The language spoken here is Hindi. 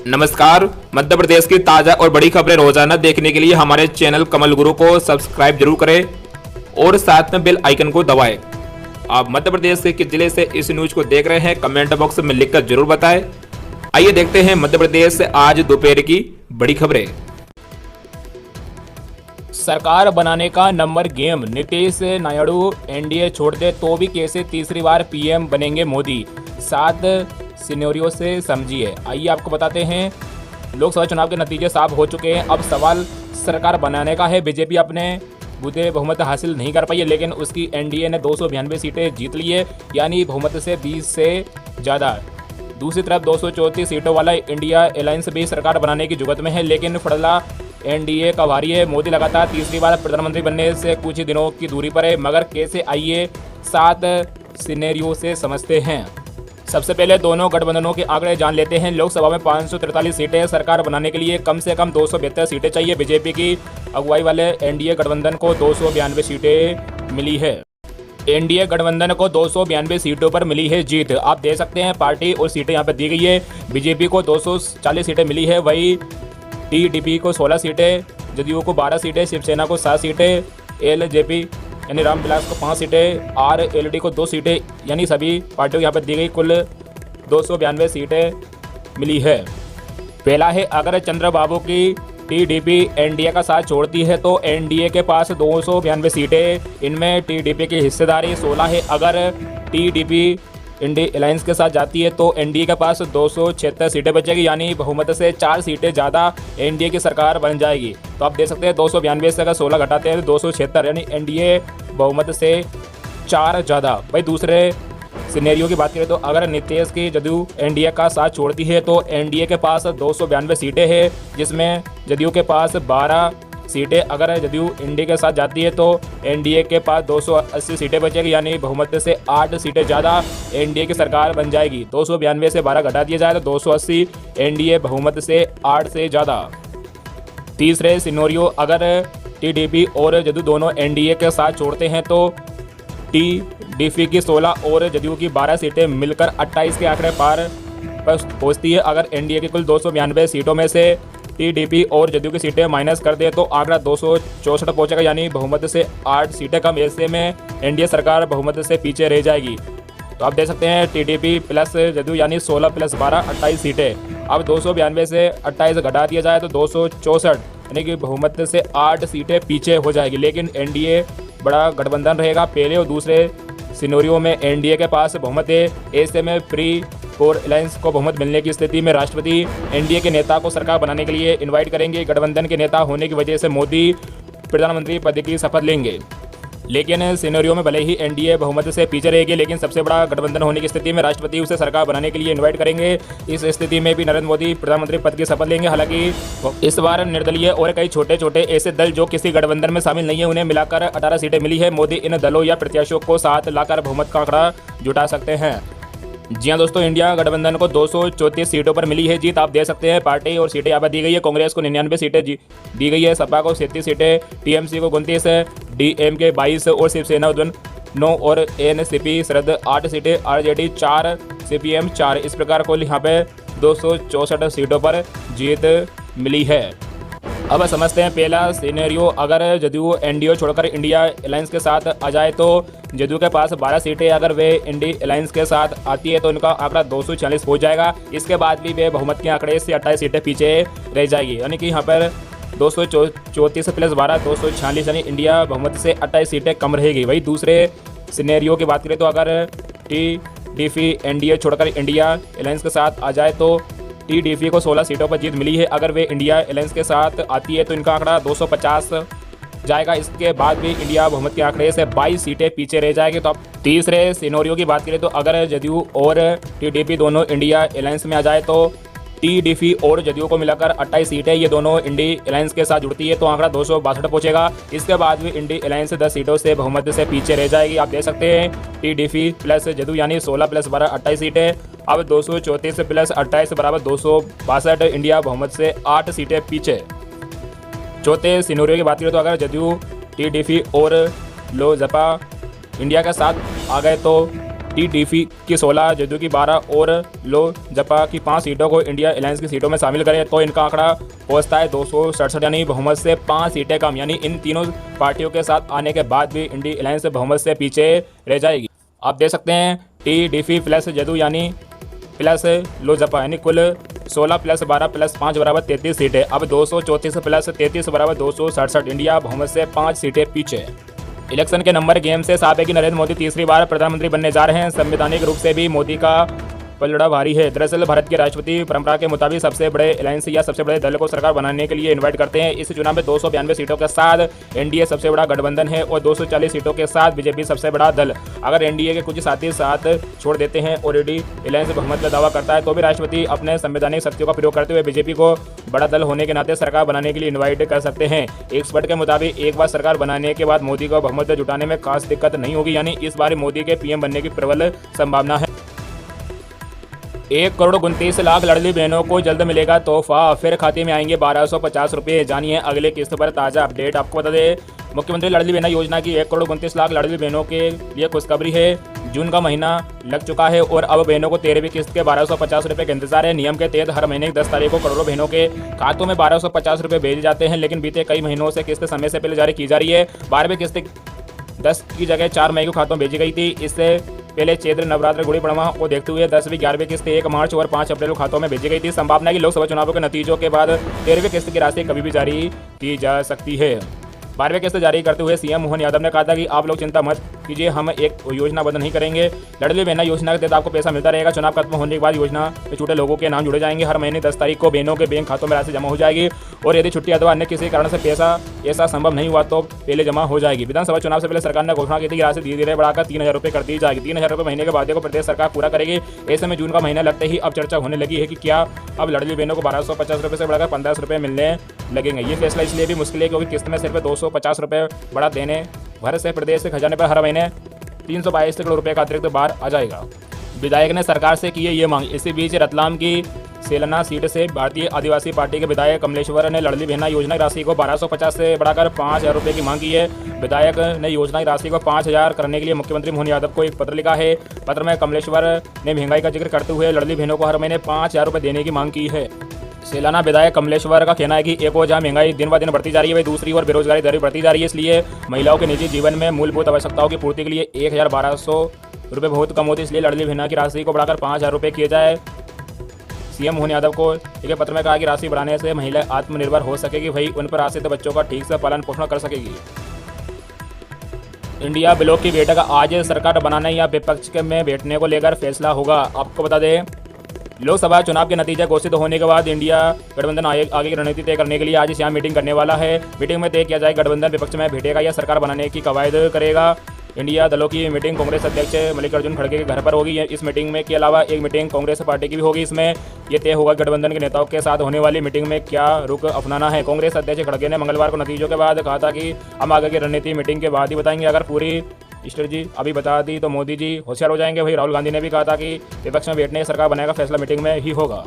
नमस्कार। मध्य प्रदेश की ताज़ा और बड़ी खबरें रोजाना देखने के लिए हमारे चैनल कमल गुरु को सब्सक्राइब जरूर करें और साथ में बेल आइकन को दबाएं। आप मध्य प्रदेश के किस जिले से इस न्यूज को देख रहे हैं कमेंट बॉक्स में लिखकर जरूर बताएं। आइए देखते हैं मध्य प्रदेश से आज दोपहर की बड़ी खबरें। सरकार बनाने का number game, Nitish Naidu NDA छोड़ दे तो भी कैसे तीसरी बार पीएम बनेंगे मोदी, 7 सिनेरियो से समझिए। आइए आपको बताते हैं, लोकसभा चुनाव के नतीजे साफ हो चुके हैं। अब सवाल सरकार बनाने का है। बीजेपी अपने बूते बहुमत हासिल नहीं कर पाई है, लेकिन उसकी एनडीए ने 292 सीटें जीत ली है, यानी बहुमत से 20 से ज़्यादा। दूसरी तरफ 234 सीटों वाला इंडिया अलायंस भी सरकार बनाने की जुगत में है, लेकिन फड़ला एनडीए का भारी है। मोदी लगातार तीसरी बार प्रधानमंत्री बनने से कुछ ही दिनों की दूरी पर है, मगर कैसे, आइए 7 सिनेरियो से समझते हैं। सबसे पहले दोनों गठबंधनों के आंकड़े जान लेते हैं। लोकसभा में 543 सीटें, सरकार बनाने के लिए कम से कम 272 सीटें चाहिए। बीजेपी की अगुवाई वाले एनडीए गठबंधन को 292 सीटें मिली है। एनडीए गठबंधन को 292 सीटों पर मिली है जीत। आप देख सकते हैं पार्टी और सीटें यहाँ पर दी गई है। बीजेपी को 240 सीटें मिली है, वही टीडीपी को 16 सीटें, जदयू को 12 सीटें, शिवसेना को 7 सीटें, एलजेपी यानी रामविलास को 5 सीटें, आरएलडी को 2 सीटें, यानी सभी पार्टियों को यहाँ पर दी गई कुल 292 सीटें मिली है। पहला है, अगर चंद्रबाबू की टीडीपी एनडीए का साथ छोड़ती है तो एनडीए के पास 292 सीटें, इनमें टीडीपी की हिस्सेदारी 16 है। अगर टीडीपी इंडिया अलायंस के साथ जाती है तो एनडीए के पास 276 सीटें बचेगी, यानी बहुमत से 4 सीटें ज़्यादा एनडीए की सरकार बन जाएगी। तो आप देख सकते हैं 292 से अगर 16 घटाते हैं तो 276, यानी एनडीए बहुमत से 4 ज़्यादा। भाई दूसरे सिनेरियो की बात करें तो अगर नीतीश की जदयू एनडीए का साथ छोड़ती है तो एनडीए के पास 292 सीटें हैं, जिसमें जदयू के पास 12 सीटें। अगर जदयू एनडीए के साथ जाती है तो एनडीए के पास 280 सीटें बचेगी, यानी बहुमत से 8 सीटें ज़्यादा एनडीए की सरकार बन जाएगी। 292 से 12 घटा दिया जाए तो 280, एनडीए बहुमत से 8 से ज़्यादा। तीसरे सिनेरियो, अगर टीडीपी और जदयू दोनों एनडीए के साथ छोड़ते हैं तो टीडीपी की 16 और जदयू की 12 सीटें मिलकर 28 के आंकड़े पार पहुँचती है। अगर एनडीए की कुल 292 सीटों में से टीडीपी और जदयू की सीटें माइनस कर दे तो आंकड़ा 264 पहुंचेगा, यानी बहुमत से 8 सीटें कम। ऐसे में एनडीए सरकार बहुमत से पीछे रह जाएगी। तो आप देख सकते हैं टीडीपी प्लस जदयू यानी 16 + 12 28 सीटें। अब 292 से 28 घटा दिया जाए तो 264, यानी कि बहुमत से 8 सीटें पीछे हो जाएगी। लेकिन एनडीए बड़ा गठबंधन रहेगा। पहले और दूसरे सिनेरियो में एनडीए के पास बहुमत है। ऐसे में प्री कोर अलायंस को बहुमत मिलने की स्थिति में राष्ट्रपति एनडीए के नेता को सरकार बनाने के लिए इनवाइट करेंगे। गठबंधन के नेता होने की वजह से मोदी प्रधानमंत्री पद की शपथ लेंगे। लेकिन सिनेरियो में भले ही एनडीए बहुमत से पीछे रहेगी, लेकिन सबसे बड़ा गठबंधन होने की स्थिति में राष्ट्रपति उसे सरकार बनाने के लिए इनवाइट करेंगे। इस स्थिति में भी नरेंद्र मोदी प्रधानमंत्री पद की शपथ लेंगे। हालांकि इस बार निर्दलीय और कई छोटे छोटे ऐसे दल जो किसी गठबंधन में शामिल नहीं है, उन्हें मिलाकर 18 सीटें मिली है। मोदी इन दलों या प्रत्याशियों को साथ लाकर बहुमत का आंकड़ा जुटा सकते हैं। जी हाँ दोस्तों, इंडिया गठबंधन को 234 सीटों पर मिली है जीत। आप देख सकते हैं पार्टी और सीटें यहाँ पर दी गई है। कांग्रेस को 99 सीटें दी गई है, सपा को 37 सीटें, टीएमसी को 29, डीएमके 22 और शिवसेना 9 और एनसीपी शरद 8 सीटें, आरजेडी 4, सीपीएम 4। इस प्रकार को यहाँ पे 264 सीटों पर जीत मिली है। अब समझते हैं पहला सिनेरियो, अगर जदयू एनडीए छोड़कर इंडिया अलायंस के साथ आ जाए तो जदयू के पास 12 सीटें, अगर वे इंडिया अलायंस के साथ आती है तो उनका आंकड़ा 246 हो जाएगा। इसके बाद भी वे बहुमत के आंकड़े से 28 सीटें पीछे रह जाएगी, यानी कि यहाँ पर 234 + 12 246, यानी इंडिया बहुमत से 28 सीटें कम रहेगी। वही दूसरे सिनेरियो की बात करें तो अगर टीडीपी एनडीए छोड़कर इंडिया अलायंस के साथ आ जाए तो टीडीपी को 16 सीटों पर जीत मिली है। अगर वे इंडिया अलायंस के साथ आती है तो इनका आंकड़ा 250 जाएगा। इसके बाद भी इंडिया बहुमत के आंकड़े से 22 सीटें पीछे रह जाएगी। तो अब तीसरे सिनेरियो की बात करें तो अगर जदयू और टीडीपी दोनों इंडिया अलायंस में आ जाए तो टीडीपी और जदयू को मिलाकर 28 सीटें, ये दोनों इंडिया अलायंस के साथ जुड़ती है तो आंकड़ा 262 पहुंचेगा। इसके बाद भी इंडिया अलायंस 10 सीटों से बहुमत से पीछे रह जाएगी। आप देख सकते हैं टीडीपी प्लस जदयू यानी 16 + 12 28 सीटें। अब 234 + 28 बराबर 262, इंडिया बहुमत से 8 सीटें पीछे। चौथे सिनेरियो की बात करें तो अगर जदयू टीडीपी और लोजपा इंडिया के साथ आ गए तो टीडीपी की 16, जदयू की 12 और लोजपा की 5 सीटों को इंडिया अलायंस की सीटों में शामिल करें तो इनका आंकड़ा पहुंचता है 267, यानी बहुमत से 5 सीटें कम। यानी इन तीनों पार्टियों के साथ आने के बाद भी इंडिया अलायंस बहुमत से पीछे रह जाएगी। आप देख सकते हैं टीडीपी प्लस जदयू यानी प्लस लोजपा यानी कुल 16 प्लस 12 प्लस 5 बराबर 33 सीटें। अब 234 प्लस 33 बराबर 267, इंडिया बहुमत से 5 सीटें पीछे। इलेक्शन के नंबर गेम से साफ है कि नरेंद्र मोदी तीसरी बार प्रधानमंत्री बनने जा रहे हैं। संवैधानिक रूप से भी मोदी का पलड़ा भारी है। दरअसल भारत की राष्ट्रपति परंपरा के मुताबिक सबसे बड़े अलायंस या सबसे बड़े दल को सरकार बनाने के लिए इनवाइट करते हैं। इस चुनाव में 292 सीटों के साथ एनडीए सबसे बड़ा गठबंधन है और 240 सीटों के साथ बीजेपी सबसे बड़ा दल। अगर एनडीए के कुछ साथी साथ छोड़ देते हैं और अलायंस बहुमत का दावा करता है तो भी राष्ट्रपति अपने संवैधानिक शक्तियों का प्रयोग करते हुए बीजेपी को बड़ा दल होने के नाते सरकार बनाने के लिए इन्वाइट कर सकते हैं। एक्सपर्ट के मुताबिक एक बार सरकार बनाने के बाद मोदी को बहुमत जुटाने में खास दिक्कत नहीं होगी, यानी इस बार मोदी के पीएम बनने की प्रबल संभावना है। 1,29,00,000 लाडली बहनों को जल्द मिलेगा तोहफा, फिर खाते में आएंगे 1250 रुपये। जानिए अगले किस्त पर ताज़ा अपडेट। आपको बता दें मुख्यमंत्री लाडली बहना योजना की 1,29,00,000 लाडली बहनों के लिए खुशखबरी है। जून का महीना लग चुका है और अब बहनों को 13वीं किस्त के 1250 रुपये का इंतजार है। नियम के तहत हर महीने की 10 तारीख को करोड़ों बहनों के खातों में 1250 रुपये भेजे जाते हैं, लेकिन बीते कई महीनों से किस्त समय से पहले जारी की जा रही है। 12वीं किस्त 10 की जगह 4 मई को खातों में भेजी गई थी। इससे पहले चैत्र नवरात्र गुड़ी पड़वा को देखते हुए 10वीं 11वीं किस्त 1 मार्च और 5 अप्रैल को खातों में भेजी गई थी। संभावना है कि लोकसभा चुनावों के नतीजों के बाद 13वीं किस्त की राशि कभी भी जारी की जा सकती है। 12वीं किस्त जारी करते हुए सीएम मोहन यादव ने कहा था कि आप लोग चिंता मत कीजिए, हम एक योजनाबद्ध नहीं करेंगे। लाडली बहना योजना के तहत आपको पैसा मिलता रहेगा। चुनाव खत्म होने के बाद योजना में छूटे लोगों के नाम जुड़े जाएंगे। हर महीने 10 तारीख को बहनों के बैंक खातों में राशि जमा हो जाएगी और यदि छुट्टी अथवा अन्य किसी कारण से पैसा ऐसा संभव नहीं हुआ तो पहले जमा हो जाएगी। विधानसभा चुनाव से पहले सरकार ने घोषणा की थी कि राशि धीरे धीरे बढ़ाकर 3,000 रुपये कर दी जाएगी। 3,000 रुपये महीने के वादे को प्रदेश सरकार पूरा करेगी। ऐसे में जून का महीना लगते ही अब चर्चा होने लगी है कि क्या अब लाडली बहनों को 1250 रुपये से बढ़ाकर 1500 रुपये मिलने लगेंगे। ये फैसला इसलिए भी मुश्किल है क्योंकि किस्त में सिर्फ 250 रुपये बढ़ा देने भर से प्रदेश के खजाने पर हर महीने 322 करोड़ रुपए का अतिरिक्त भार आ जाएगा। विधायक ने सरकार से की है ये मांग। इसी बीच रतलाम की सेलना सीट से भारतीय आदिवासी पार्टी के विधायक कमलेश्वर ने लाडली बहना योजना की राशि को 1250 से बढ़ाकर 5,000 रुपये की मांग की है। विधायक ने योजना की राशि को 5,000 करने के लिए मुख्यमंत्री मोहन यादव को एक पत्र लिखा है। पत्र में कमलेश्वर ने महंगाई का जिक्र करते हुए लाडली बहनों को हर महीने 5,000 रुपये देने की मांग की है। सेलाना विधायक कमलेश्वर का कहना है कि एक ओर जहाँ महंगाई दिन ब दिन बढ़ती जा रही है, वही दूसरी ओर बेरोजगारी दर बढ़ती जा रही है। इसलिए महिलाओं के निजी जीवन में मूलभूत आवश्यकताओं की पूर्ति के लिए 1,1200 रुपये बहुत कम होती है। इसलिए लाडली बहना की राशि को बढ़ाकर 5,000 रुपये किए जाए। सीएम मोहन यादव को एक पत्र में कहा कि राशि बढ़ाने से महिला आत्मनिर्भर हो सकेगी, वही उन पर आश्रित बच्चों का ठीक से पालन पोषण कर सकेगी। इंडिया ब्लॉक की बैठक आज सरकार बनाने या विपक्ष में बैठने को लेकर फैसला होगा। आपको बता दें लोकसभा चुनाव के नतीजे घोषित होने के बाद इंडिया गठबंधन आगे की रणनीति तय करने के लिए आज शाम मीटिंग करने वाला है। मीटिंग में तय किया जाए गठबंधन विपक्ष में बैठेगा या सरकार बनाने की कवायद करेगा। इंडिया दलों की मीटिंग कांग्रेस अध्यक्ष मल्लिकार्जुन खड़गे के घर पर होगी। इस मीटिंग में के अलावा एक मीटिंग कांग्रेस पार्टी की भी होगी। इसमें यह तय होगा गठबंधन के नेताओं के साथ होने वाली मीटिंग में क्या रुख अपनाना है। कांग्रेस अध्यक्ष खड़गे ने मंगलवार को नतीजों के बाद कहा था कि हम आगे की रणनीति मीटिंग के बाद ही बताएंगे। अगर पूरी स्ट्रेटजी अभी बता दी तो मोदी जी होशियार हो जाएंगे। वही राहुल गांधी ने भी कहा था कि विपक्ष में बैठने सरकार बनाने का फैसला मीटिंग में ही होगा।